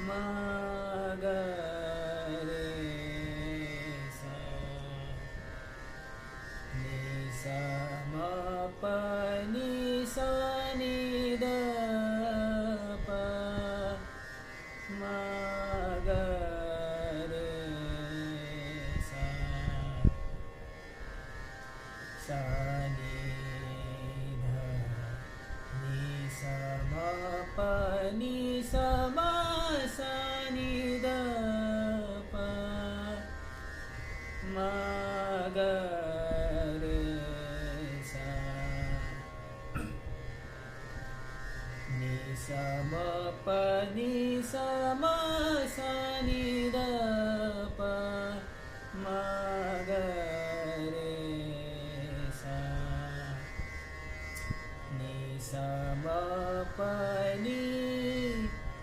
मा ग रे सा नि सा म प नि सा नि द प मा ग रे सा सा नि ध नि सा म प नि सा म सा नि द प मा ग रे सा नि सा म प नि सा म सा नि द प मा ग रे सा नि सा म प